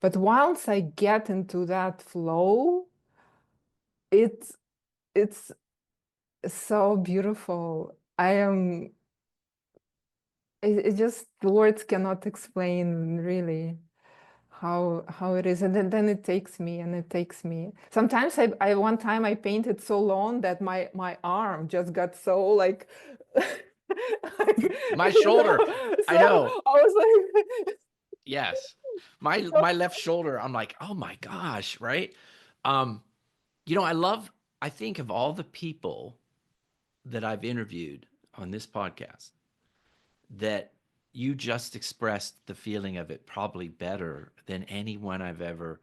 But once I get into that flow, it's it's so beautiful. It just words cannot explain really how it is. And then it takes me and it takes me. Sometimes I one time I painted so long that my arm just got so like, My shoulder, so I know. I was like, Yes. My so my left shoulder, I'm like, "Oh my gosh," right? Um, I think of all the people that I've interviewed on this podcast, that you just expressed the feeling of it probably better than anyone I've ever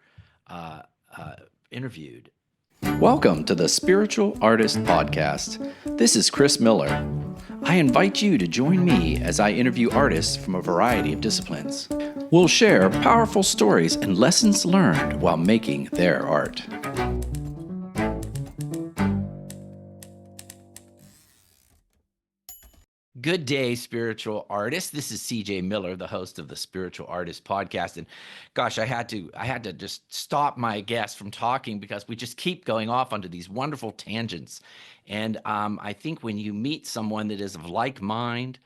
uh, uh, interviewed. Welcome to the Spiritual Artist Podcast. This is Chris Miller. I invite you to join me as I interview artists from a variety of disciplines. We'll share powerful stories and lessons learned while making their art. Good day, spiritual artists. This is CJ Miller, the host of the Spiritual Artist Podcast. And gosh, I had to just stop my guests from talking because we just keep going off onto these wonderful tangents. And I think when you meet someone that is of like mind,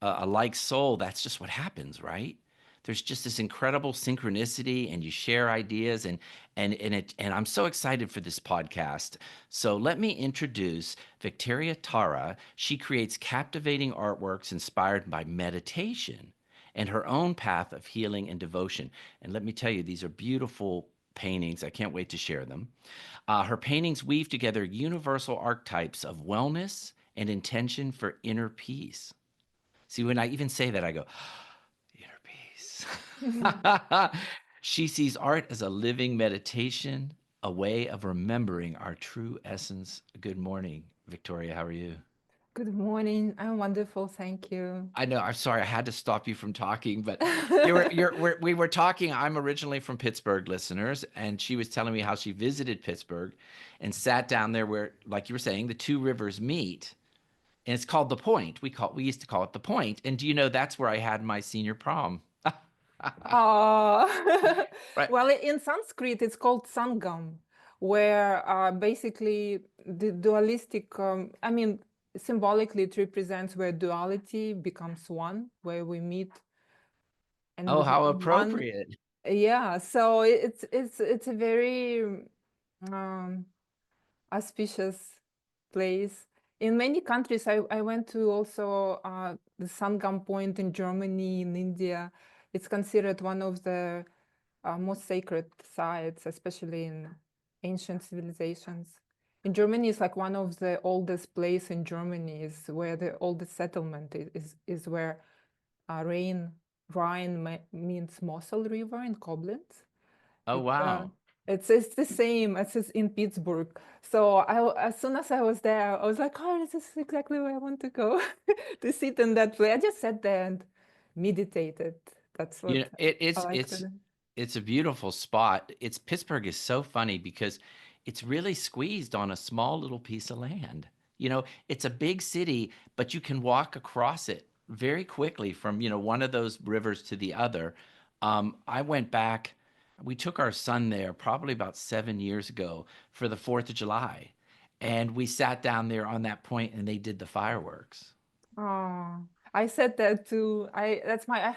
a like soul, that's just what happens, right? There's just this incredible synchronicity, and you share ideas, and I'm so excited for this podcast. So let me introduce Victoria Tara. She creates captivating artworks inspired by meditation and her own path of healing and devotion. And let me tell you, these are beautiful paintings. I can't wait to share them. Her paintings weave together universal archetypes of wellness and intention for inner peace. See, when I even say that, I go, inner peace. She sees art as a living meditation, a way of remembering our true essence. Good morning, Victoria. How are you? good morning. I'm wonderful, thank you. I know. I'm sorry. I had to stop you from talking, but we were talking. I'm originally from Pittsburgh, listeners, and she was telling me how she visited Pittsburgh and sat down there where, like you were saying, the two rivers meet, and it's called the Point. We used to call it the Point. And do you know that's where I had my senior prom? Oh, Right. well, in Sanskrit, it's called Sangam, where basically the dualistic, I mean, symbolically, it represents where duality becomes one, where we meet and Oh, how become one. appropriate. Yeah, so it's a very um, auspicious place. In many countries, I went to also the Sangam Point in Germany, in India. It's considered one of the most sacred sites, especially in ancient civilizations. In Germany, it's like one of the oldest place in Germany is where the oldest settlement is where Rhine means Mosel River in Koblenz. Oh, It's wow. it's the same as it's in Pittsburgh. So as soon as I was there, I was like, oh, this is exactly where I want to go to sit in that place. I just sat there and meditated. That's You what know, it, I it's like to it's do. it's a beautiful spot. It's Pittsburgh is so funny because it's really squeezed on a small little piece of land. It's a big city, but you can walk across it very quickly from, one of those rivers to the other. I went back, we took our son there probably about 7 years ago for the 4th of July. And we sat down there on that point and they did the fireworks. Oh, I said that too. I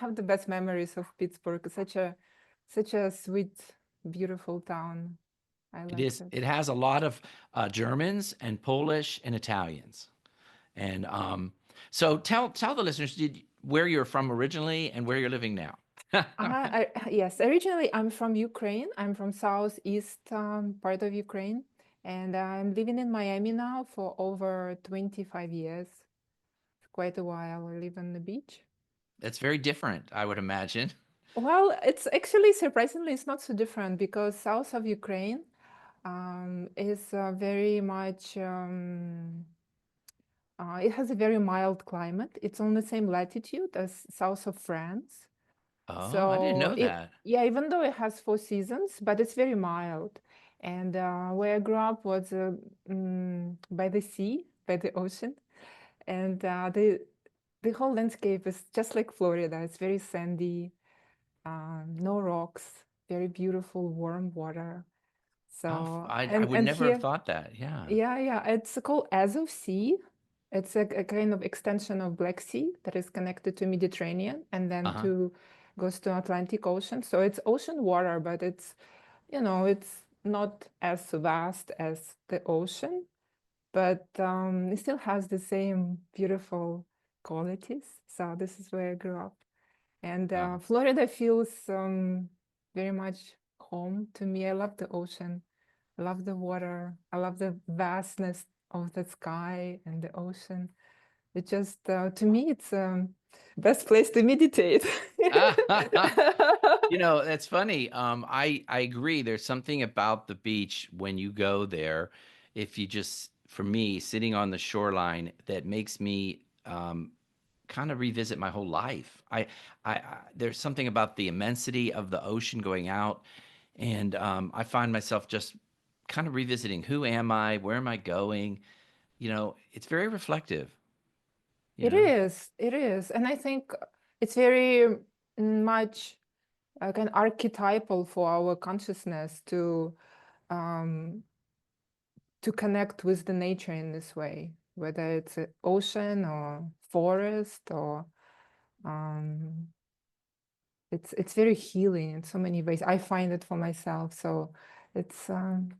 have the best memories of Pittsburgh. It's such a sweet, beautiful town. I It liked is. it. It has a lot of Germans and Polish and Italians. And so tell the listeners where you're from originally and where you're living now. Yes, originally I'm from Ukraine. I'm from southeast part of Ukraine, and I'm living in Miami now for over 25 years. It's quite a while. I live on the beach. That's very different, I would imagine. Well, it's actually surprisingly it's not so different because south of Ukraine is very much it has a very mild climate. It's on the same latitude as south of France. Oh, I didn't So know it, that. yeah, even though it has 4 seasons, but it's very mild. And where I grew up was by the sea, by the ocean, and the whole landscape is just like Florida. It's very sandy, no rocks, very beautiful warm water. So I would and never have here, thought that. Yeah. yeah, it's called Azov Sea. It's a kind of extension of Black Sea that is connected to Mediterranean and then Uh-huh. to goes to Atlantic Ocean. So it's ocean water, but it's, it's not as vast as the ocean, but it still has the same beautiful qualities. So this is where I grew up. And Wow. Florida feels very much home to me. I love the ocean. I love the water. I love the vastness of the sky and the ocean. It just, to me, it's best place to meditate. That's funny. I agree. There's something about the beach when you go there. If you just, for me, sitting on the shoreline, that makes me kind of revisit my whole life. There's something about the immensity of the ocean going out, and I find myself just kind of revisiting who am I, where am I going. It's very reflective. It is, it is. And I think it's very much like an archetypal for our consciousness um, to connect with the nature in this way, whether it's an ocean or forest or um, it's very healing in so many ways. I find it for myself. So it's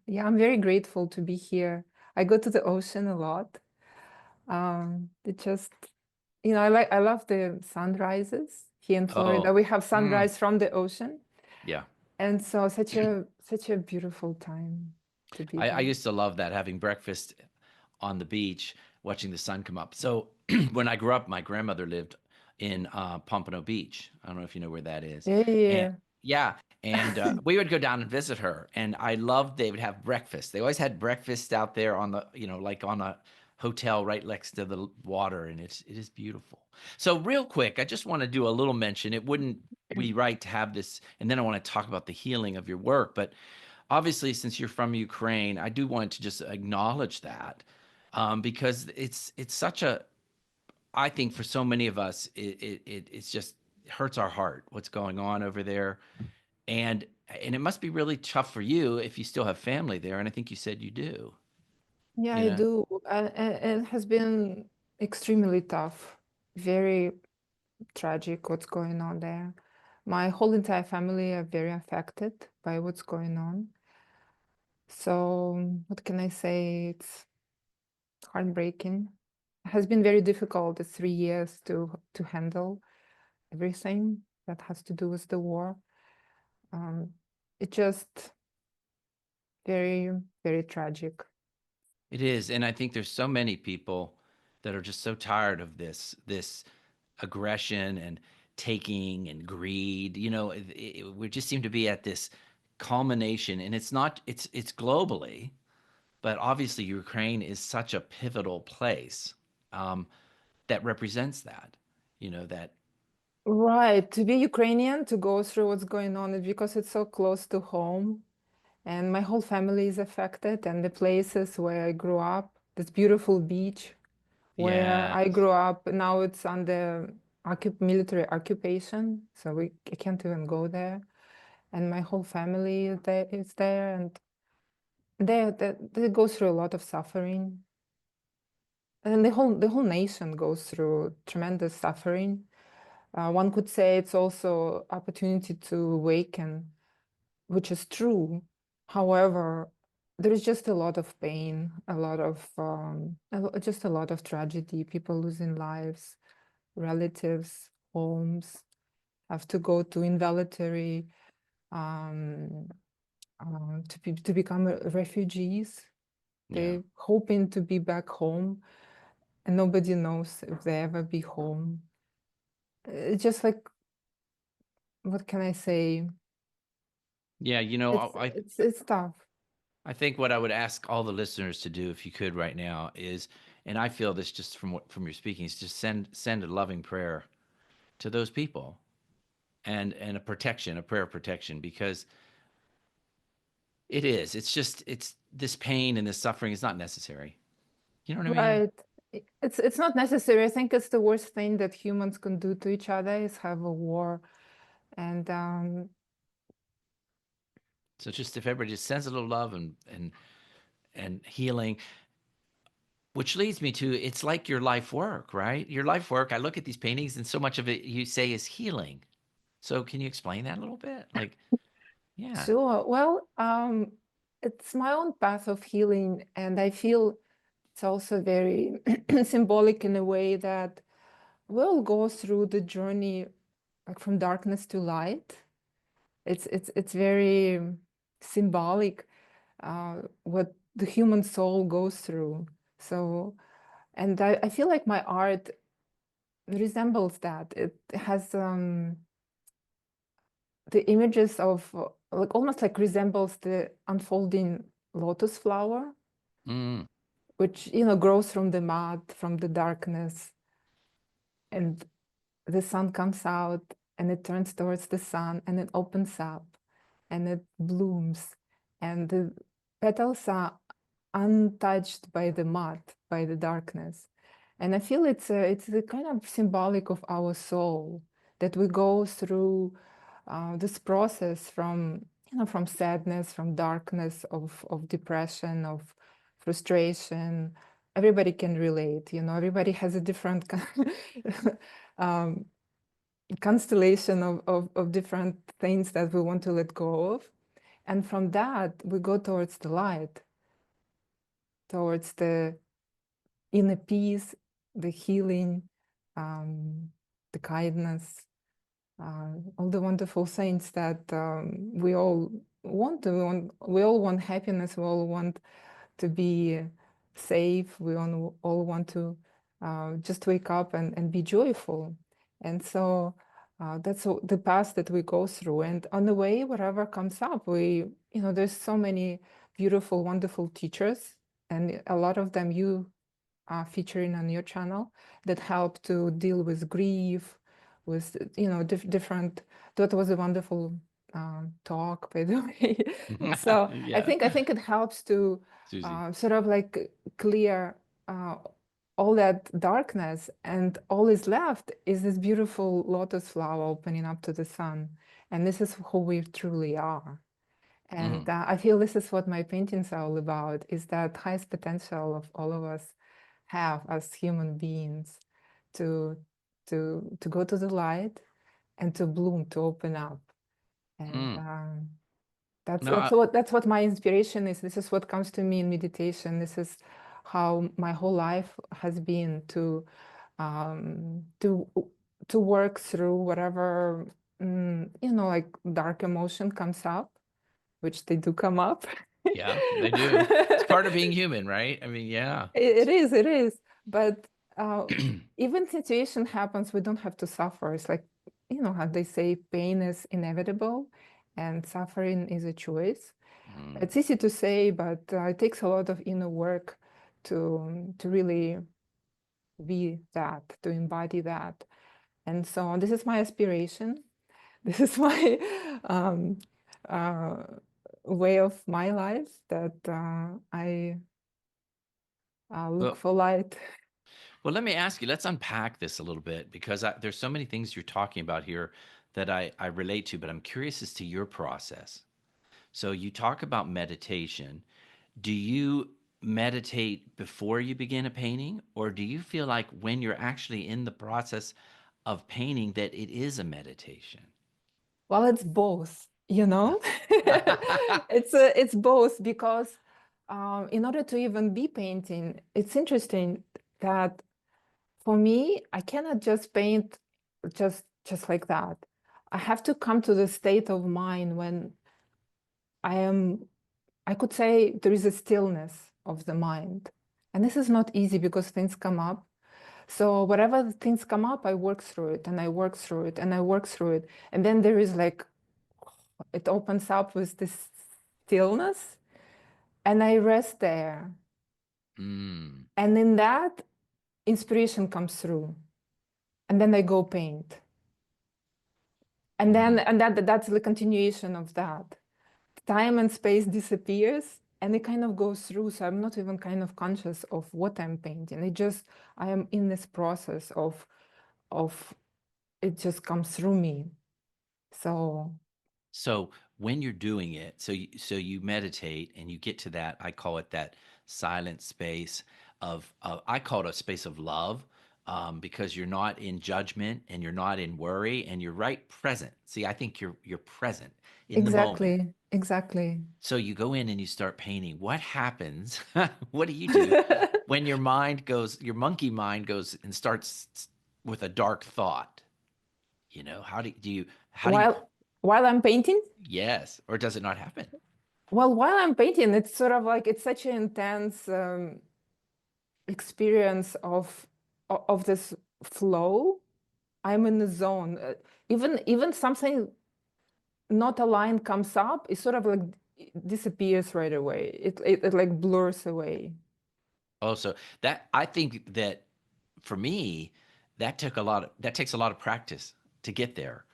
yeah, I'm very grateful to be here. I go to the ocean a lot. It just, I love the sunrises here in Florida. Oh, We have sunrise from the ocean, yeah. and so such a beautiful time to be I there. used to love that, having breakfast on the beach, watching the sun come up. So when I grew up, my grandmother lived in Pompano Beach. I don't know if you know where that is. Yeah, And yeah. yeah, and we would go down and visit her. And I loved they would have breakfast. They always had breakfast out there on the, like on a hotel right next to the water, and it is beautiful. So real quick, I just want to do a little mention. It wouldn't be right to have this, and then I want to talk about the healing of your work, but obviously, since you're from Ukraine, I do want to just acknowledge that because it's such a. I think for so many of us, it's just hurts our heart what's going on over there, and and it must be really tough for you if you still have family there, and I think you said you do. Yeah, You I know, do. And it has been extremely tough, very tragic what's going on there. My whole entire family are very affected by what's going on. So, what can I say? It's heartbreaking. It has been very difficult the 3 years to handle everything that has to do with the war. It just very, very tragic. it is, and I think there's so many people that are just so tired of this aggression and taking and greed. We just seem to be at this culmination, and it's not. It's globally, but obviously Ukraine is such a pivotal place um, that represents that. That Right. To be Ukrainian, to go through what's going on, is because it's so close to home. And my whole family is affected, and the places where I grew up, this beautiful beach where yeah, I grew up, now it's under military occupation, so I can't even go there. And my whole family is there, and they go through a lot of suffering. And the whole nation goes through tremendous suffering. One could say it's also opportunity to awaken, which is true. However, there is just a lot of pain, a lot of just a lot of tragedy, people losing lives, relatives, homes, have to go to involuntary um, to become refugees. yeah, They hoping to be back home, and nobody knows if they ever be home. It's just like, what can I say? yeah. It's it's tough. I think what I would ask all the listeners to do, if you could, right now, is, and I feel this just from your speaking, is just send a loving prayer to those people, and a prayer of protection, because it's this pain and this suffering is not necessary. You know what I mean? Right. It's not necessary. I think it's the worst thing that humans can do to each other is have a war. And So just if everybody just sends a little love and healing, which leads me to, it's like your life work, right? Your life work. I look at these paintings, and so much of it you say is healing. So can you explain that a little bit? Like, yeah. Sure. Well, it's my own path of healing, and I feel it's also very symbolic in a way that we'll go through the journey like from darkness to light. It's very symbolic what the human soul goes through. So, and I feel like my art resembles that. It has the images of like almost like resembles the unfolding lotus flower, Mm. which grows from the mud, from the darkness, and the sun comes out and it turns towards the sun and it opens up and it blooms, and the petals are untouched by the mud, by the darkness. And I feel it's a kind of symbolic of our soul, that we go through this process from from sadness, from darkness, of depression, of frustration. Everybody can relate. Everybody has a different um, constellation of different things that we want to let go of. And from that, we go towards the light, towards the inner peace, the healing, the kindness, all the wonderful things that we all want. We all want happiness. We all want to be safe. We all want to just wake up and be joyful. And so that's the path that we go through. And on the way, whatever comes up, there's so many beautiful, wonderful teachers, and a lot of them you are featuring on your channel, that help to deal with grief, with different. That was a wonderful talk, by the way. So Yeah. I think it helps to Susie. sort of like clear all that darkness, and all is left is this beautiful lotus flower opening up to the sun, and this is who we truly are. And I feel this is what my paintings are all about, is that highest potential of all of us have as human beings to go to the light and to bloom, to open up. And No, that's what my inspiration is. This is what comes to me in meditation. This is how my whole life has been, to work through whatever like dark emotion comes up, which they do come up. yeah, they do. It's part of being human, right? I mean, yeah. It is. But even situation happens, we don't have to suffer. It's like, how they say, pain is inevitable and suffering is a choice. It's easy to say, but it takes a lot of inner work to really be that, to embody that. And so this is my aspiration. This is my way of my life, that I look Well, for light. well, let me ask you, let's unpack this a little bit, because there's so many things you're talking about here that I relate to, but I'm curious as to your process. So you talk about meditation. Do you meditate before you begin a painting, or do you feel like when you're actually in the process of painting that it is a meditation? Well, it's both, it's both, because in order to even be painting, it's interesting that for me, I cannot just paint just like that. I have to come to the state of mind when I could say there is a stillness of the mind. And this is not easy because things come up. So whatever things come up, I work through it and I work through it and I work through it. And then there is like, it opens up with this stillness, and I rest there. Mm. And in that, inspiration comes through. And then I go paint. And then that's the continuation of that. Time and space disappears and it kind of goes through. So I'm not even kind of conscious of what I'm painting. I am in this process of it just comes through me. So when you're doing it, so you meditate and you get to that, I call it that silent space of I call it a space of love, because you're not in judgment and you're not in worry and you're right present. See, I think you're present in the moment. Exactly. So you go in and you start painting. What happens? What do you do when your mind goes, your monkey mind goes and starts with a dark thought? You know, how do you, While I'm painting, yes, or does it not happen? well, while I'm painting, it's sort of like it's such an intense experience of this flow. I'm in the zone. Even something not aligned comes up, it sort of like disappears right away. It like blurs away. Oh, so that I think that for me, that takes a lot of practice to get there.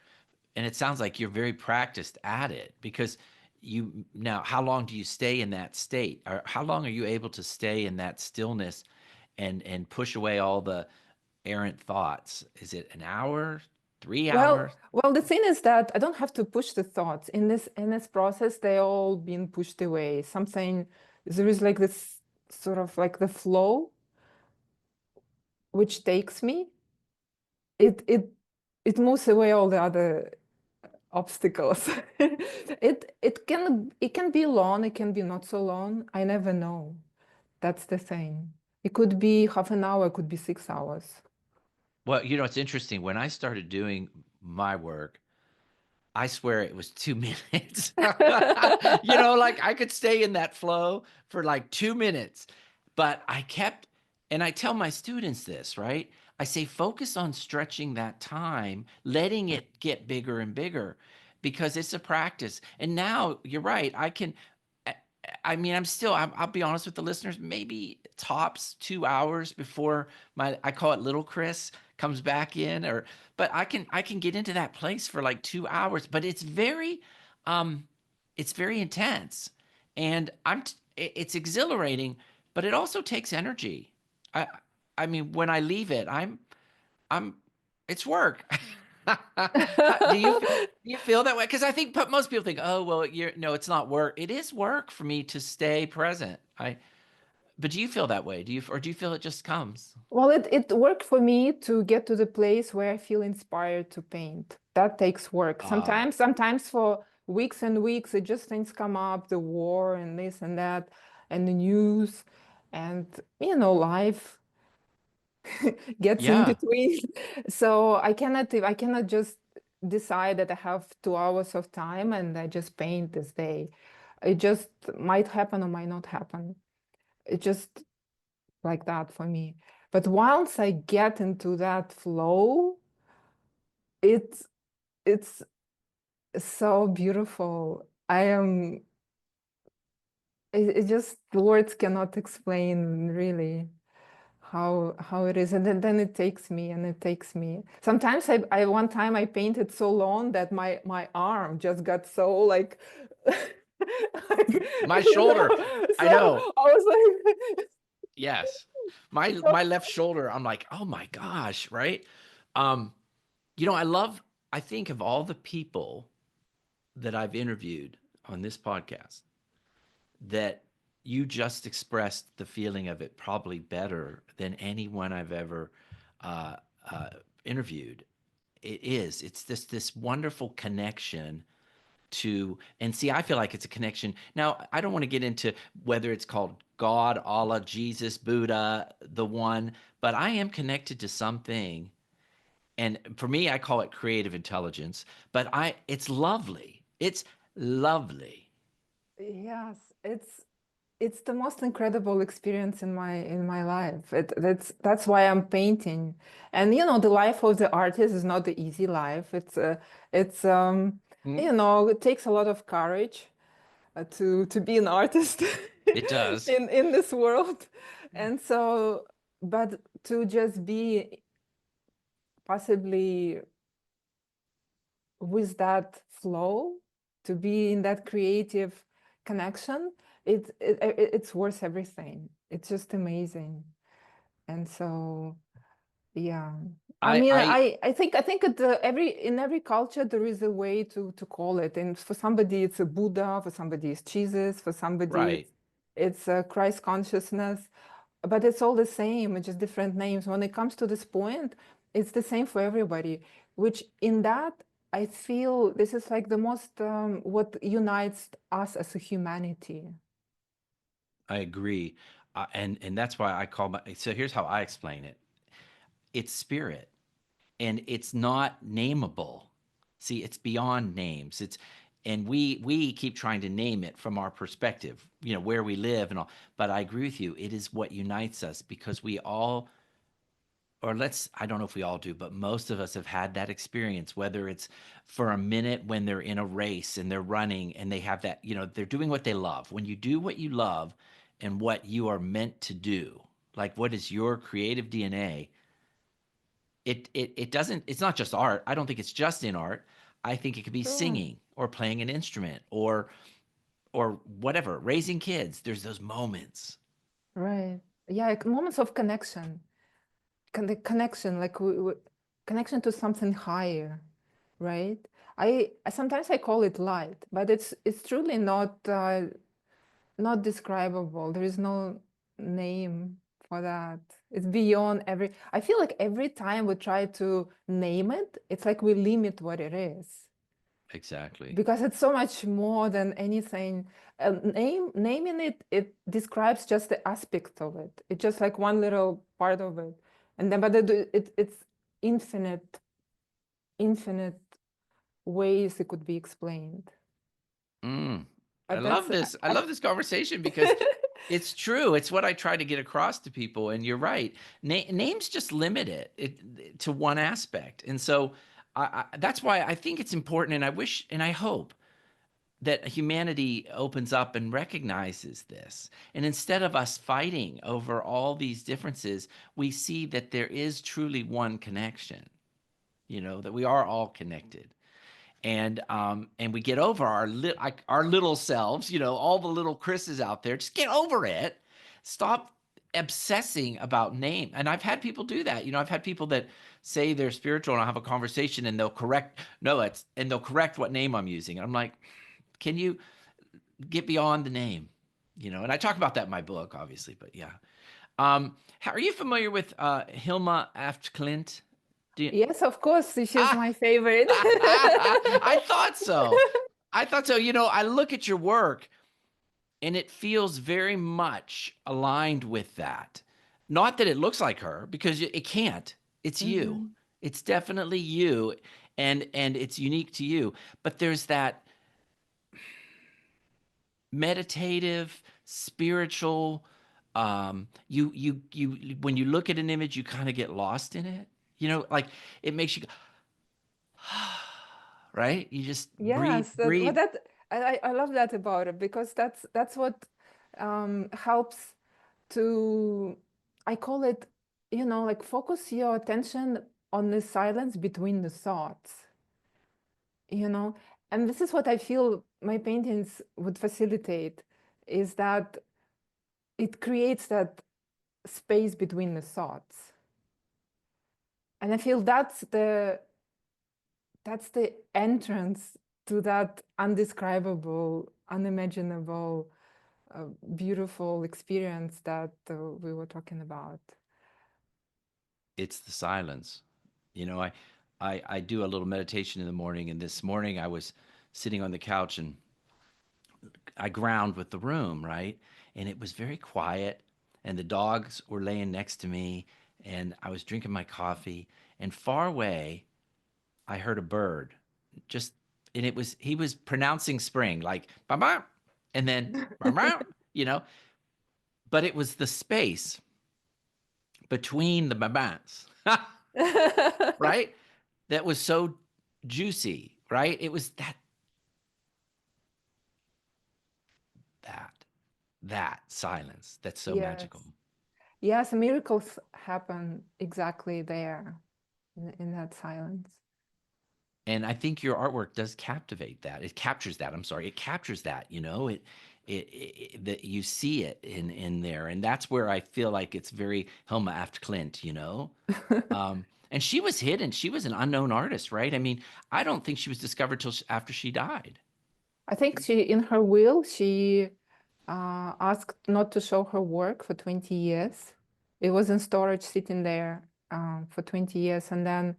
And it sounds like you're very practiced at it because you now, how long do you stay in that state? Or how long are you able to stay in that stillness and push away all the errant thoughts? Is it an hour, 3 hours? Well, the thing is that I don't have to push the thoughts in this process. They all been pushed away. Something there is like this sort of like the flow which takes me. It moves away all the other obstacles. It can be long. It can be not so long. I never know. That's the thing. It could be half an hour. It could be 6 hours. Well, it's interesting. When I started doing my work, I swear it was 2 minutes. Like I could stay in that flow for like 2 minutes, but and I tell my students this, right? I say, focus on stretching that time, letting it get bigger and bigger because it's a practice. And now you're right. I I mean, I'll be honest with the listeners, maybe tops 2 hours before I call it little Chris comes back in, but I can get into that place for like 2 hours, but it's very intense and it's exhilarating, but it also takes energy. I, I mean, when I leave it, I'm, it's work. Do you feel that way? Because I think most people think, oh, well, no, it's not work. It is work for me to stay present. But do you feel that way? Do you feel it just comes? Well, it worked for me to get to the place where I feel inspired to paint. That takes work. Ah, Sometimes for weeks and weeks, it just things come up, the war and this and that, and the news, and life gets in yeah. between. So I cannot just decide that I have 2 hours of time and I just paint this day. It just might happen or might not happen. It just like that for me. But once I get into that flow, it's it's so beautiful. It just words cannot explain really how it is. And then it takes me and it takes me. Sometimes I one time I painted so long that my arm just got so like My shoulder. So I know. I was like Yes. My left shoulder, I'm like, "Oh my gosh," right? Um, I think of all the people that I've interviewed on this podcast, that you just expressed the feeling of it probably better than anyone I've ever uh, uh, interviewed. It's this wonderful connection and see, I feel like it's a connection. Now, I don't want to get into whether it's called God, Allah, Jesus, Buddha, the one, but I am connected to something. And for me, I call it creative intelligence, but it's lovely. It's lovely. yes, it's the most incredible experience in my life. That's why I'm painting. And the life of the artist is not the easy life. It's Mm, it takes a lot of courage to be an artist it does. in this world. And so, but to just be possibly with that flow, to be in that creative connection, it's worth everything. It's just amazing. And so, Yeah. I I think in every culture there is a way to call it. And for somebody it's a Buddha, for somebody it's Jesus, for somebody right. it's a Christ consciousness, but it's all the same, it's just different names. When it comes to this point, it's the same for everybody, which in that I feel this is like the most what unites us as a humanity. I agree. And that's why I call so here's how I explain it. It's spirit, and it's not nameable. See, it's beyond names. And we keep trying to name it from our perspective, where we live and all. But I agree with you. It is what unites us, because we all, or I don't know if we all do, but most of us have had that experience, whether it's for a minute when they're in a race and they're running and they have that, they're doing what they love. When you do what you love and what you are meant to do, like what is your creative DNA, it doesn't, it's not just art. I don't think it's just in art. I think it could be Sure. singing or playing an instrument or whatever, raising kids. There's those moments. Right. Yeah, like moments of connection. The connection, like connection to something higher, right? I sometimes I call it light, but it's truly not describable. There is no name for that. It's beyond every. I feel like every time we try to name it, it's like we limit what it is, Exactly. because it's so much more than anything. Naming it describes just the aspect of it. It's just like one little part of it, and then it's infinite ways it could be explained. Mm. I But love that's this. I love this conversation because it's true. It's what I try to get across to people. And you're right. Names just limit it to one aspect. And so that's why I think it's important. And I wish and I hope that humanity opens up and recognizes this. And instead of us fighting over all these differences, we see that there is truly one connection, that we are all connected. And we get over our little selves, all the little Chris's out there. Just get over it. Stop obsessing about name. And I've had people do that. I've had people that say they're spiritual, and I'll have a conversation and they'll correct what name I'm using. And I'm like, can you get beyond the name? And I talk about that in my book, obviously, but yeah. Are you familiar with Hilma Aft Klint? Yes, of course, she's Ah, my favorite. I thought so. I thought so. I look at your work and it feels very much aligned with that. Not that it looks like her, because it can't. It's you. Mhm. It's definitely you, and it's unique to you. But there's that meditative, spiritual, you when you look at an image, you kind of get lost in it. Like it makes you go, right? You just breathe, Yes, but breathe. I love that about it, because that's what helps to, I call it, like focus your attention on the silence between the thoughts, you know. And this is what I feel my paintings would facilitate, is that it creates that space between the thoughts. And I feel that's the entrance to that undescribable, unimaginable, beautiful experience that we were talking about. It's the silence. I do a little meditation in the morning, and this morning I was sitting on the couch and I ground with the room, right? And it was very quiet, and the dogs were laying next to me, and I was drinking my coffee, and far away I heard a bird. Just and he was pronouncing spring, like ba ba, and then ba ba, but it was the space between the ba bas, right? That was so juicy, right? It was that that silence that's so Yes. magical. Yes, miracles happen exactly there in that silence. And I think your artwork does captivate that. It captures that. I'm sorry. It captures that, you know, that you see it in there. And that's where I feel like it's very Helma Aft Klint, you know? And she was hidden. She was an unknown artist, right? I mean, I don't think she was discovered till after she died. I think she, in her will, she asked not to show her work for 20 years. It was in storage, sitting there for 20 years, and then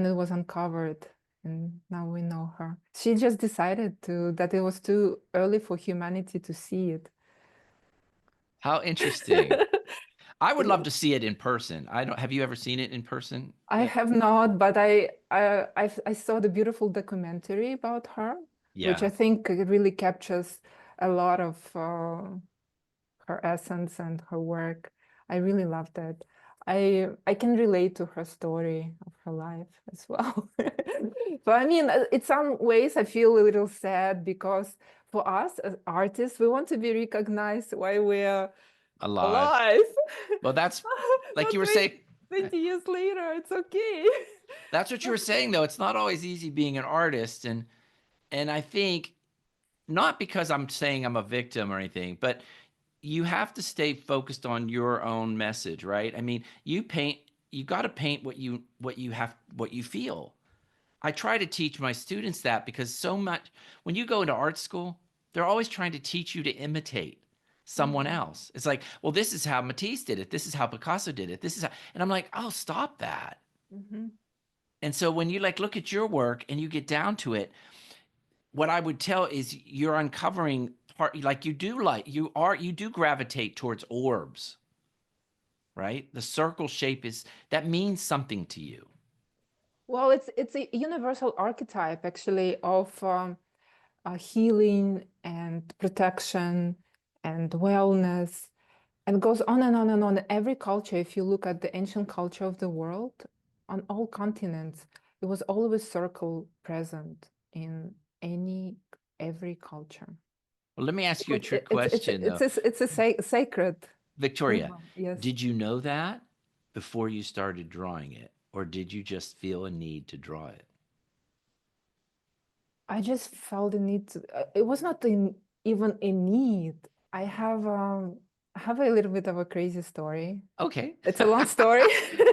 it was uncovered, and now we know her. She just decided that it was too early for humanity to see it. How interesting. I would love to see it in person. I don't. Have you ever seen it in person? I have not, but I saw the beautiful documentary about her, which I Yeah. think really captures a lot of her essence and her work. I really loved it. I can relate to her story of her life as well. But I mean, in some ways, I feel a little sad because for us as artists, we want to be recognized while we're Alive. alive. Well, that's like Not you were saying. 20 years later, it's okay. That's what you were saying, though. It's not always easy being an artist, and I think not because I'm saying I'm a victim or anything, but you have to stay focused on your own message, right? I mean, you got to paint what you feel. I try to teach my students that because so much when you go into art school, they're always trying to teach you to imitate someone else. It's like, well, this is how Matisse did it. This is how Picasso did it. This is how, and I'm like, oh, stop that. Mhm. And so when you like look at your work and you get down to it, what I would tell is you're uncovering part like you do gravitate towards orbs, right? The circle shape is that means something to you. Well, it's a universal archetype actually of healing and protection and wellness, and goes on and on and on. Every culture, if you look at the ancient culture of the world, on all continents, it was always circle present in every culture. Well, let me ask you a Because trick question though. it's a sacred Victoria, symbol. Yes. did you know that before you started drawing it, or did you just feel a need to draw it? I just felt the need to, it was not even a need. I have a little bit of a crazy story. Okay. It's a long story.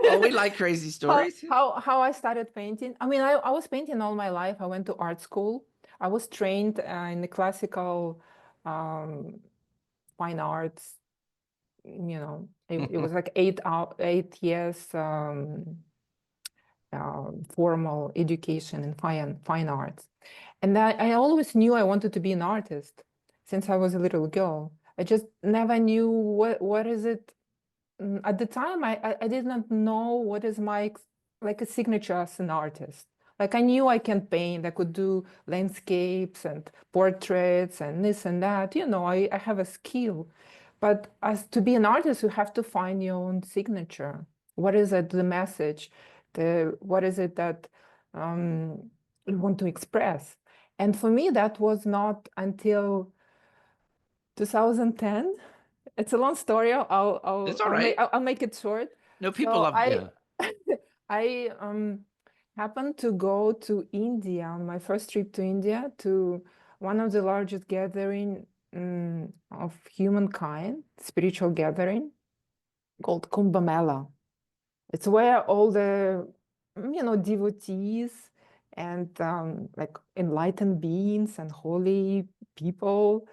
Oh, we like crazy stories. How I started painting. I mean, I was painting all my life. I went to art school. I was trained in the classical fine arts. You know, it was like 8 years formal education in fine arts. And I always knew I wanted to be an artist since I was a little girl. I just never knew what is it. At the time, I did not know what is my like a signature as an artist. Like I knew I can paint, I could do landscapes and portraits and this and that. You know, I have a skill. But as to be an artist, you have to find your own signature. What is it, the message? What is it that you want to express? And for me, that was not until 2010. It's a long story. It's all right. I'll make it short. No, people So love. Yeah. I happened to go to India on my first trip to India, to one of the largest gathering of humankind, spiritual gathering called Kumbh Mela. It's where all the devotees and like enlightened beings and holy people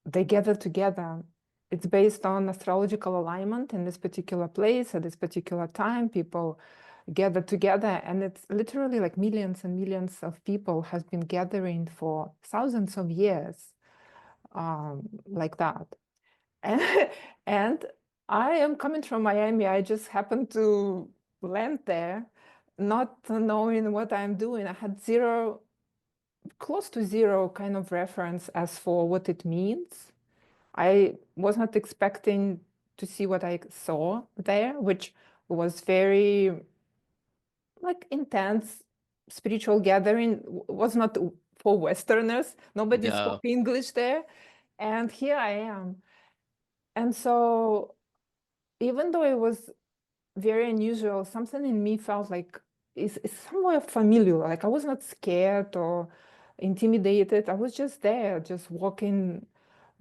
they gather together. It's based on astrological alignment in this particular place at this particular time. People gather together, and it's literally like millions and millions of people has been gathering for thousands of years, like that. And I am coming from Miami. I just happened to land there, not knowing what I'm doing. I had close to zero kind of reference as for what it means. I was not expecting to see what I saw there, which was very like intense spiritual gathering. Was not for Westerners. Nobody No. spoke English there. And here I am. And so even though it was very unusual, something in me felt like is somewhat familiar. Like I was not scared or intimidated. I was just there, just walking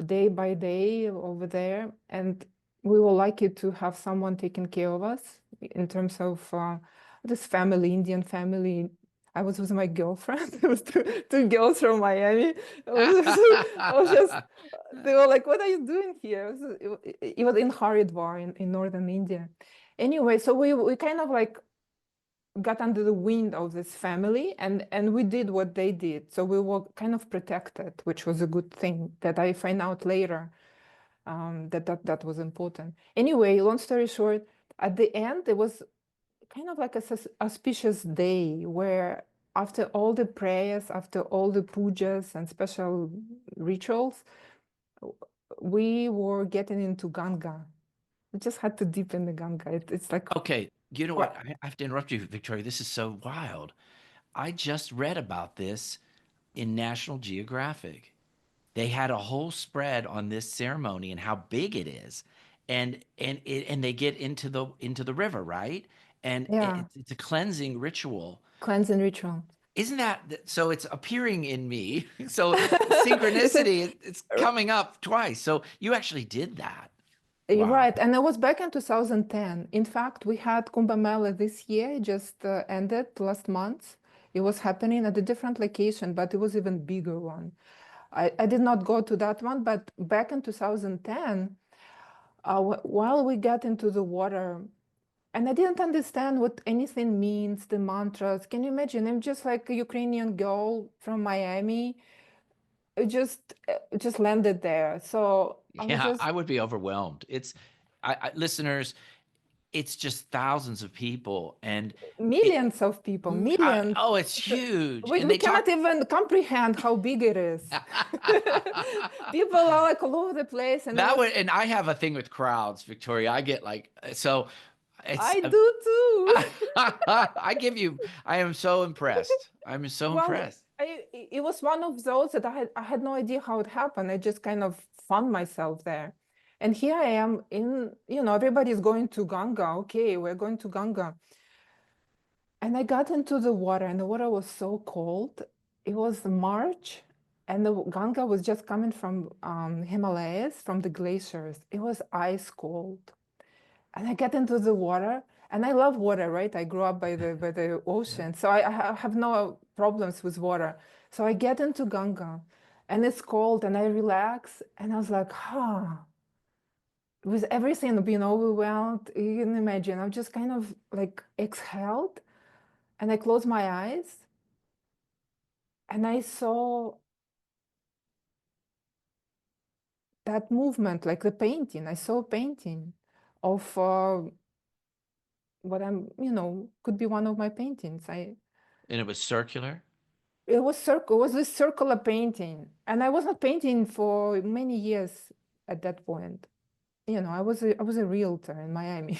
day by day over there. And we were lucky to have someone taking care of us in terms of this family, Indian family. I was with my girlfriend. It was two girls from Miami. I was just, they were like, "What are you doing here?" It was in Haridwar in northern India. Anyway, so we kind of like got under the wind of this family, and we did what they did. So we were kind of protected, which was a good thing that I find out later, that was important. Anyway, long story short, at the end, it was kind of like a auspicious day where after all the prayers, after all the pujas and special rituals, we were getting into Ganga. We just had to dip in the Ganga. It's like, Okay, you know what? what? I have to interrupt you, Victoria. This is so wild. I just read about this in National Geographic. They had a whole spread on this ceremony and how big it is. And they get into the river, right? And Yeah, it's a cleansing ritual. cleansing ritual. Isn't that so? It's appearing in me. So It's a, synchronicity, it's coming up twice. So you actually did that. You're Wow. right, and it was back in 2010. In fact, we had Kumbh Mela this year, it just ended last month. It was happening at a different location, but it was even bigger one. I did not go to that one, but back in 2010, while we got into the water, and I didn't understand what anything means, the mantras. Can you imagine? I'm just like a Ukrainian girl from Miami. It just landed there. So I was Yeah, just I would be overwhelmed. Listeners, it's just thousands of people, and it, millions of people, millions. oh, it's huge. And We they talk. cannot even comprehend how big it is. People are like all over the place, and it That was, would, and I have a thing with crowds, Victoria. I get like, so it's, I do too. I give you, I am so impressed. I'm so Well, impressed. it was one of those that I had no idea how it happened. I just kind of found myself there. And here I am everybody's going to Ganga. Okay, we're going to Ganga. And I got into the water, and the water was so cold. It was March, and the Ganga was just coming from Himalayas, from the glaciers. It was ice cold. And I get into the water, and I love water, right? I grew up by the ocean, so I have no problems with water. So I get into Ganga, and it's cold, and I relax, and I was like, with everything being overwhelmed, you can imagine, I just kind of like exhaled, and I closed my eyes, and I saw that movement, like the painting. I saw a painting of what could be one of my paintings. And it was circular. It was this circular painting, and I was not painting for many years at that point. I was a realtor in Miami.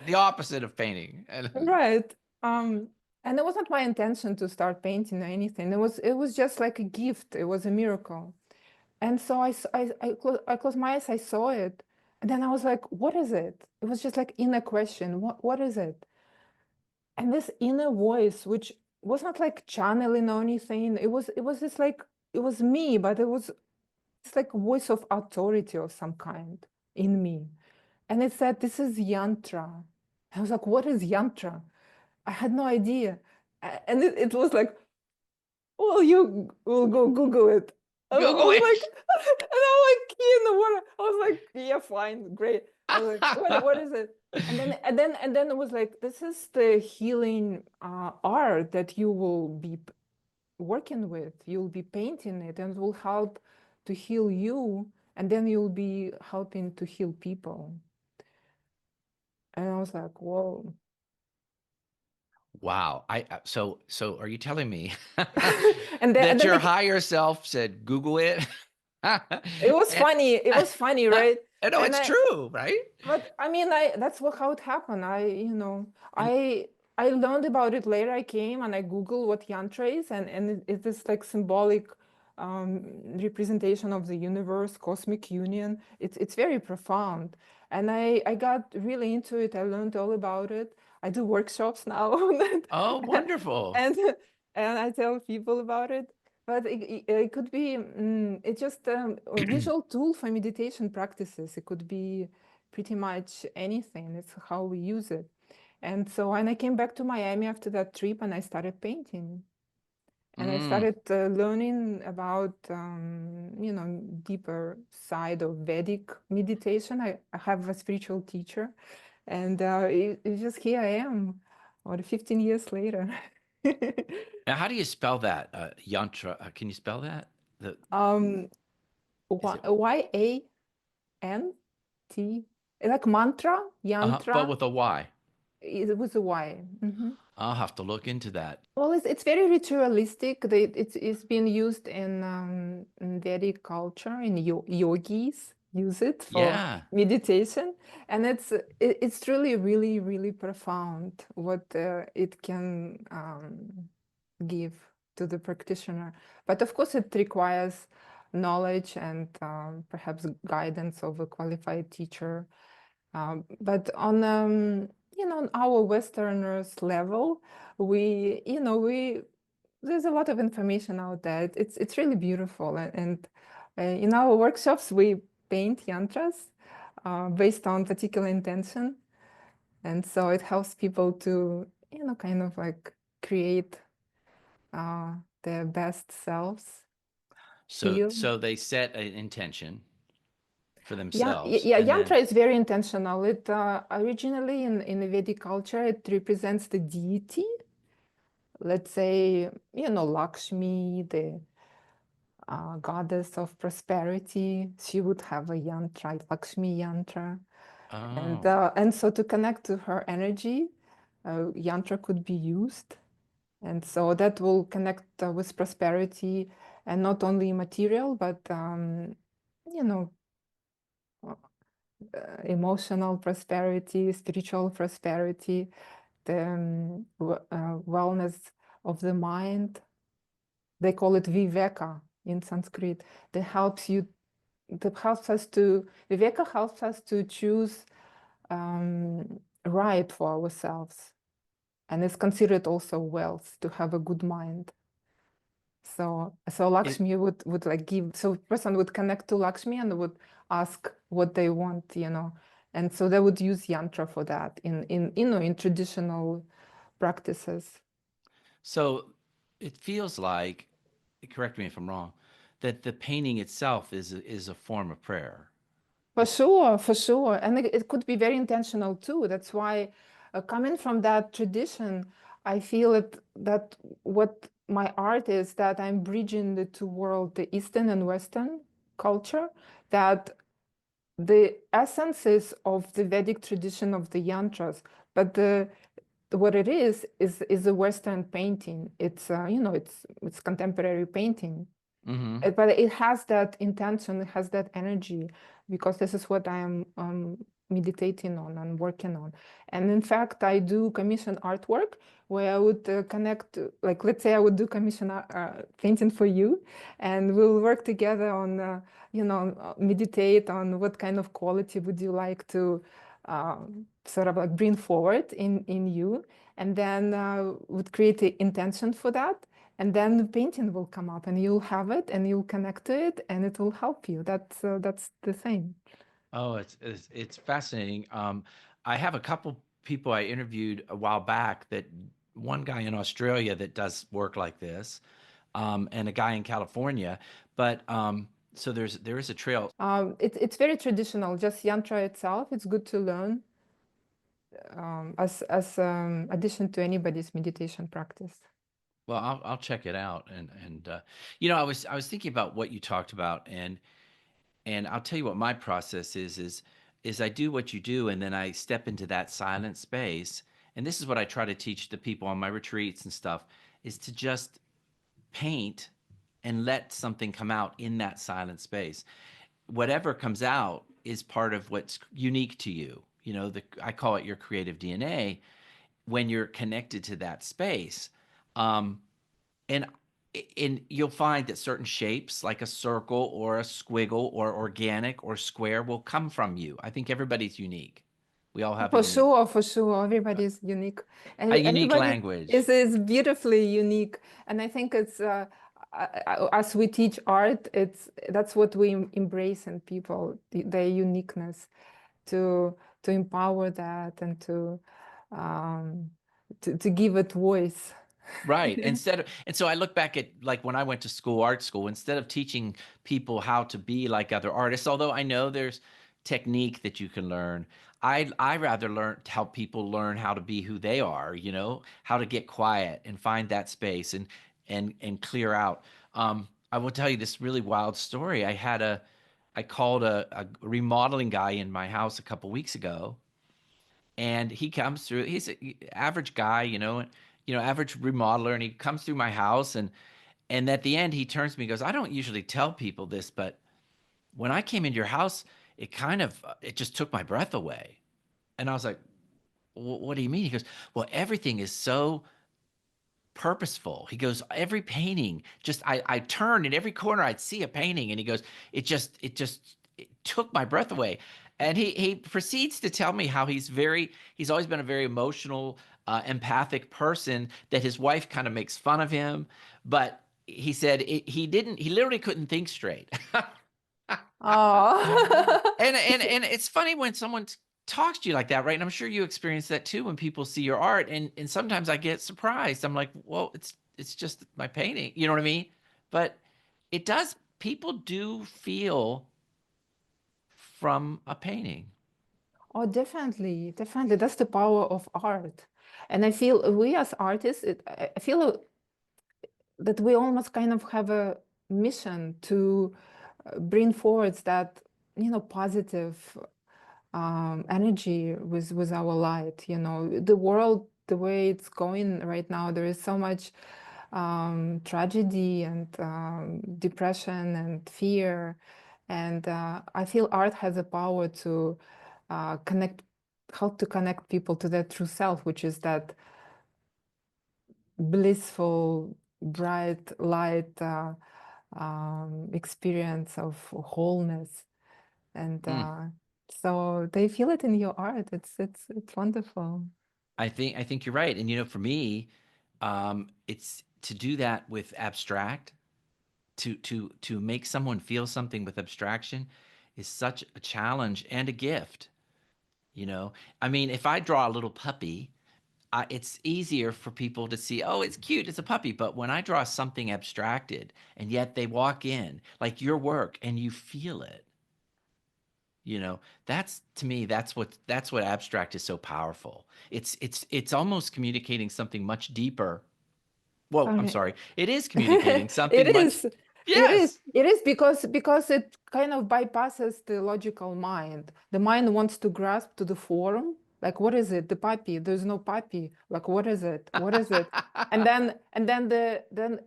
The opposite of painting. Right. And it was not my intention to start painting or anything. It was just like a gift. It was a miracle. And so I closed my eyes, I saw it, and then I was like, what is it? It was just like inner question, what is it? And this inner voice, which was not like channeling or anything, it was just like, it was me, but it's like a voice of authority of some kind in me. And it said, this is Yantra. I was like, what is Yantra? I had no idea. And it was like, well, you will go Google it. And I Google was it. like, and I'm like here in the water. I was like, yeah, fine, great. I was like, what is it? And then it was like, this is the healing art that you will be working with. You'll be painting it, and it will help to heal you, and then you'll be helping to heal people. And I was like, whoa. Wow. So are you telling me And that then your higher self said Google it? it was funny. It was funny, right? I know And it's true, right? but I mean, that's how it happened. And I learned about it later. I came and I Googled what Yantra is, and it is like symbolic representation of the universe, cosmic union. It's very profound. And I got really into it. I learned all about it. I do workshops now on it. Oh, wonderful. and and I tell people about it. But it could be it's just a visual tool for meditation practices. It could be pretty much anything. It's how we use it. And so when I came back to Miami after that trip, and I started painting, and I started learning about deeper side of Vedic meditation. I have a spiritual teacher, and it's just here I am, or 15 years later. Now, how do you spell that? Yantra. Can you spell that? Is it, YANT, like mantra, but yantra. with a Y. It was a Y. I'll have to look into that. Well, it's very ritualistic. It's been used in Vedic culture, in yogis use it for Yeah. meditation, and it's truly really really profound what it can give to the practitioner. But of course, it requires knowledge and perhaps guidance of a qualified teacher. But on on our Westerners level, we there's a lot of information out there. It's really beautiful, and in our workshops we paint yantras based on particular intention, and so it helps people to kind of like create their best selves. So they set an intention for Yeah, themselves, yeah, and yantra then is very intentional. It originally in the Vedic culture, it represents the deity. Let's say, Lakshmi, the goddess of prosperity. She would have a yantra, Lakshmi yantra. And so to connect to her energy, yantra could be used. And so that will connect with prosperity, and not only material, but, you know, emotional prosperity, spiritual prosperity, the wellness of the mind. They call it viveka in Sanskrit. That helps you. Viveka helps us to choose right for ourselves, and it's considered also wealth to have a good mind. So Lakshmi would like give. So person would connect to Lakshmi and would ask what they want, and so they would use yantra for that in traditional practices. So it feels like, correct me if I'm wrong, that the painting itself is a form of prayer. For sure. And it could be very intentional too. That's why, coming from that tradition, I feel that what my art is, that I'm bridging the two worlds, the Eastern and Western culture, that the essence is of the Vedic tradition of the yantras, but what it is a Western painting. It's it's contemporary painting. But it has that intention, it has that energy, because this is what I am meditating on and working on. And in fact, I do commission artwork where I would connect, like, let's say I would do commission painting for you, and we'll work together on, meditate on what kind of quality would you like to sort of like bring forward in you, and then would create the intention for that. And then the painting will come up, and you'll have it, and you'll connect to it, and it will help you. That's the thing. Oh, it's fascinating. I have a couple people I interviewed a while back, that one guy in Australia that does work like this, and a guy in California. But so there is a trail. It's very traditional. Just yantra itself, it's good to learn as addition to anybody's meditation practice. Well, I'll check it out, and I was thinking about what you talked about, and I'll tell you what my process is I do what you do, and then I step into that silent space. And this is what I try to teach the people on my retreats and stuff, is to just paint and let something come out in that silent space. Whatever comes out is part of what's unique to you. I call it your creative DNA when you're connected to that space. And in you'll find that certain shapes, like a circle or a squiggle or organic or square, will come from you. I think everybody's unique. We all have For sure, for sure. Everybody is unique. a unique Everybody language. is beautifully unique. And I think it's as we teach art, that's what we embrace in people, their uniqueness, to empower that and to give it voice. Right. And so I look back at like when I went to art school, instead of teaching people how to be like other artists, although I know there's technique that you can learn, I rather help people learn how to be who they are, how to get quiet and find that space and clear out. I will tell you this really wild story. I called a remodeling guy in my house a couple weeks ago, and he comes through. He's an average guy, average remodeler, and he comes through my house, and at the end he turns to me and goes, "I don't usually tell people this, but when I came into your house, it just took my breath away." And I was like, "What do you mean?" He goes, "Well, everything is so purposeful." He goes, "Every painting, just I turned in every corner, I'd see a painting." And he goes, it took my breath away." And he proceeds to tell me how he's always been a very emotional, empathic person, that his wife kind of makes fun of him. But he said he literally couldn't think straight. Oh. And it's funny when someone talks to you like that, right? And I'm sure you experience that too when people see your art. And sometimes I get surprised. I'm like, well, it's just my painting. You know what I mean? But people do feel from a painting. Oh, definitely, definitely. That's the power of art. And I feel we as artists, I feel that we almost kind of have a mission to bring forward that, positive energy with our light. The world, the way it's going right now, there is so much tragedy and depression and fear. And I feel art has a power to help to connect people to their true self, which is that blissful, bright light experience of wholeness. And so they feel it in your art. It's wonderful. I think you're right. And for me, it's to do that with abstract, to make someone feel something with abstraction is such a challenge and a gift. I mean, if I draw a little puppy, it's easier for people to see, oh, it's cute, it's a puppy. But when I draw something abstracted and yet they walk in, like your work, and you feel it, that's, to me, that's what abstract is so powerful. It's almost communicating something much deeper. Well, I'm Okay. sorry. It is communicating It something much. is. Yes. It is because it kind of bypasses the logical mind. The mind wants to grasp to the form. Like, what is it? The puppy. There's no puppy. Like, what is it? What is it? And then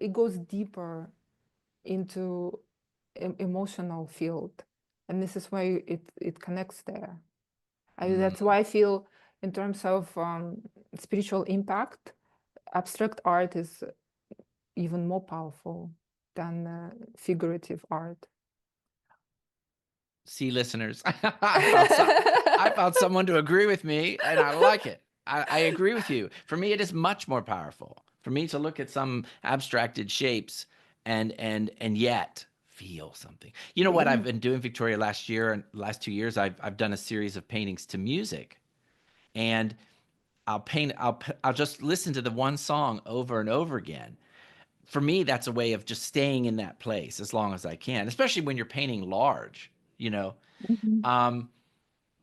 it goes deeper into emotional field. And this is why it connects there. That's why I feel in terms of spiritual impact, abstract art is even more powerful than figurative art. See, listeners, I found someone to agree with me, and I like it. I agree with you. For me, it is much more powerful for me to look at some abstracted shapes and yet feel something. You know what I've been doing, Victoria, last 2 years, I've done a series of paintings to music, and I'll just listen to the one song over and over again. For me, that's a way of just staying in that place as long as I can, especially when you're painting large, you know. Mhm.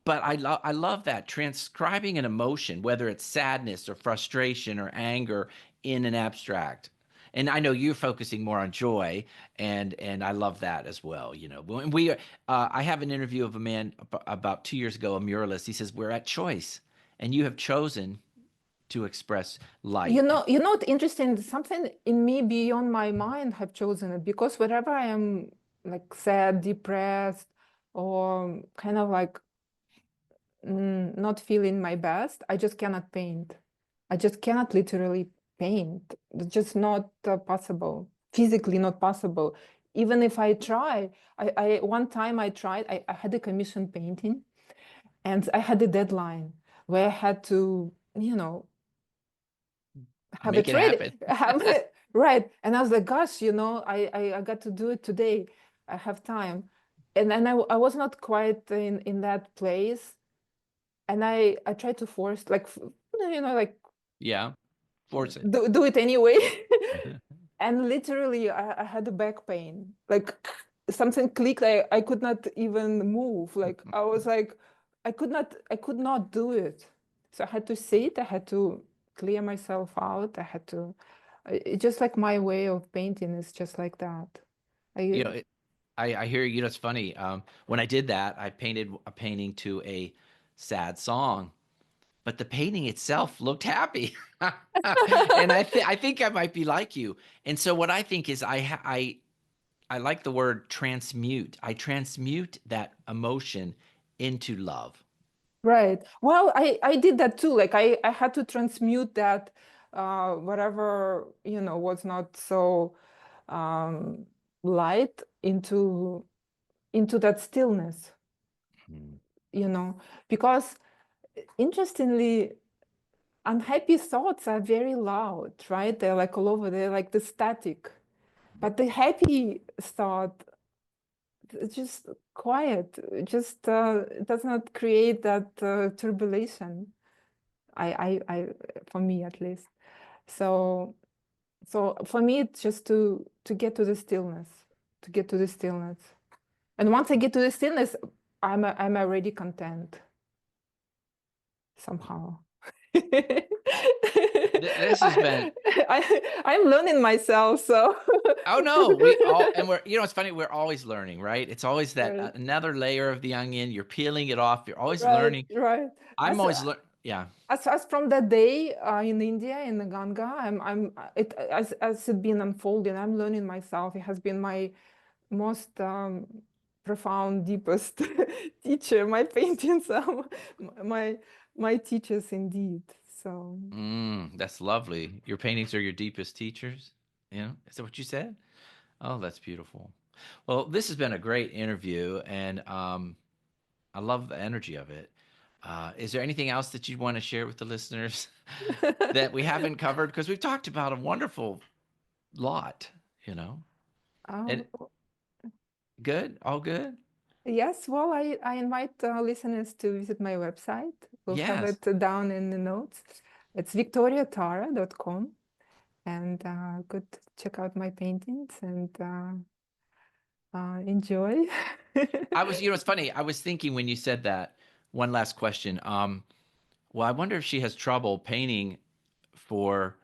But I love that, transcribing an emotion, whether it's sadness or frustration or anger, in an abstract. And I know you're focusing more on joy, and I love that as well. When I have an interview of a man about 2 years ago, a muralist. He says, we're at choice, and you have chosen to express light. What's interesting? Something in me beyond my mind have chosen it, because whenever I am like sad, depressed, or kind of like not feeling my best, I just cannot paint. I just cannot literally paint. It's just not possible. physically not possible. Even if I try, one time I tried, I had a commission painting, and I had a deadline where I had to, have Make it it ready. happen. Right. And I was like, gosh, I got to do it today. I have time. And then I was not quite in that place. And I tried to force, like, like Yeah. Force it. do it anyway. And literally I had a back pain, like something clicked. I could not even move. Like I was like, I could not do it. So I had to sit, I had to clear myself out. I had to, it's just like my way of painting is just like that. You know, I hear you. It's funny. When I did that, I painted a painting to a sad song, but the painting itself looked happy. And I think I might be like you. And so what I think is I like the word transmute. I transmute that emotion into love. Right. Well, I did that too. Like I had to transmute that whatever, was not so um light into that stillness, Mm. because interestingly, unhappy thoughts are very loud, right? They're like all over, they're like the static. But the happy thought, it's just quiet. It just it does not create that turbulation. For me at least. So for me, it's just to get to the stillness, to get to the stillness. And once I get to the stillness, I'm already content somehow. This has been. I'm learning myself, so. Oh no, we all, and we're, it's funny, we're always learning, right? It's always that Right, another layer of the onion. You're peeling it off. You're always right, learning. right. I'm As, always yeah. as from that day in India, in the Ganga, as it been unfolding, I'm learning myself. It has been my most profound, deepest teacher. My paintings are my my teachers indeed. So That's lovely. Your paintings are your deepest teachers. Is that what you said? Oh, that's beautiful. Well, this has been a great interview, and I love the energy of it. Is there anything else that you want to share with the listeners that we haven't covered? Because we've talked about a wonderful lot, and oh, good, all good. yes, well, I invite listeners to visit my website. We'll have Yes, it down in the notes. It's victoriatara.com, and could check out my paintings and enjoy. it's funny. I was thinking when you said that. One last question. Well, I wonder if she has trouble painting for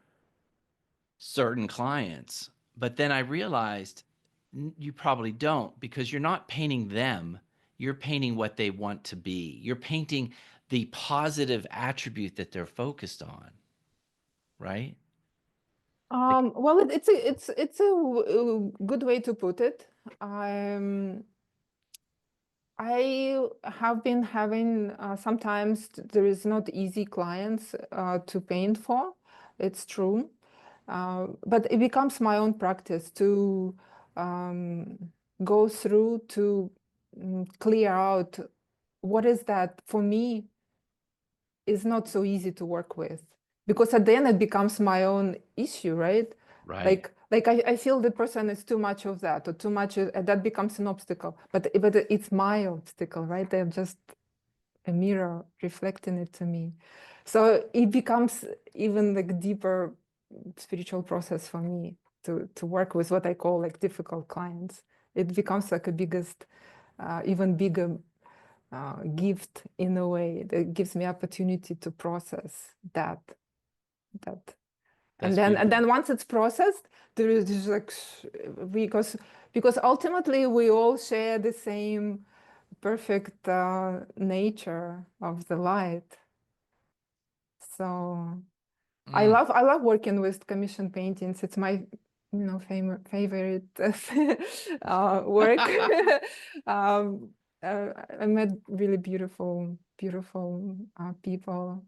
certain clients. But then I realized you probably don't, because you're not painting them. You're painting what they want to be. You're painting the positive attribute that they're focused on, right? Like, Well, it's a good way to put it. I have been having sometimes there is not easy clients to paint for. It's true. But it becomes my own practice to um, go through to clear out what is that for me is not so easy to work with, because at the end it becomes my own issue, right? right. Like I feel the person is too much of that or too much, that becomes an obstacle. But it's my obstacle, right? They're just a mirror reflecting it to me. So it becomes even like deeper spiritual process for me to work with what I call like difficult clients. It becomes like a biggest, even bigger gift in a way that gives me opportunity to process that. That's And beautiful. then once it's processed, there is just like because ultimately we all share the same perfect nature of the light. So Mm. I love working with commission paintings. It's my favorite work. um, I met really beautiful people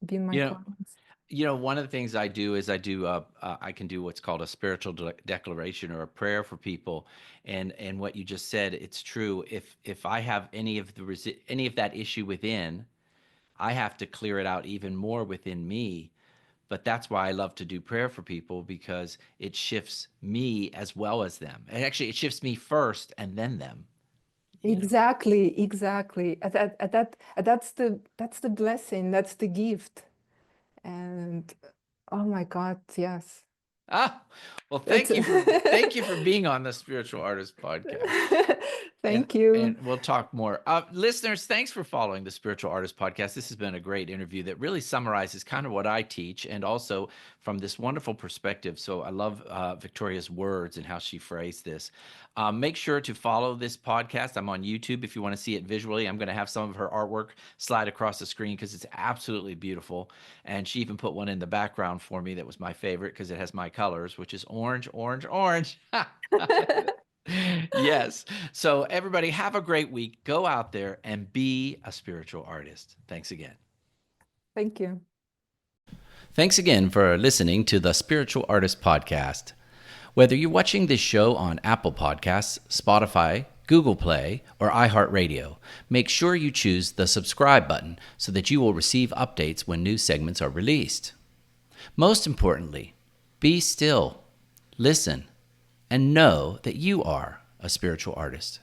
being my You know, clients. One of the things I do is I can do what's called a spiritual declaration or a prayer for people, and what you just said, it's true. If I have any of any of that issue within, I have to clear it out even more within me. But that's why I love to do prayer for people, because it shifts me as well as them. And actually, it shifts me first and then them. Exactly, exactly. That's the blessing, that's the gift. And oh my God, yes. Ah, well, It's thank you for being on the Spiritual Artist Podcast. Thank you. And we'll talk more. Listeners, thanks for following the Spiritual Artist Podcast. This has been a great interview that really summarizes kind of what I teach, and also from this wonderful perspective. So I love Victoria's words and how she phrased this. Make sure to follow this podcast. I'm on YouTube if you want to see it visually. I'm going to have some of her artwork slide across the screen because it's absolutely beautiful. And she even put one in the background for me that was my favorite because it has my colors, which is orange, orange, orange. Yes. So everybody have a great week. Go out there and be a spiritual artist. Thanks again. Thank you. Thanks again for listening to the Spiritual Artist Podcast. Whether you're watching this show on Apple Podcasts, Spotify, Google Play, or iHeartRadio, make sure you choose the subscribe button so that you will receive updates when new segments are released. Most importantly, be still, listen, and know that you are a spiritual artist.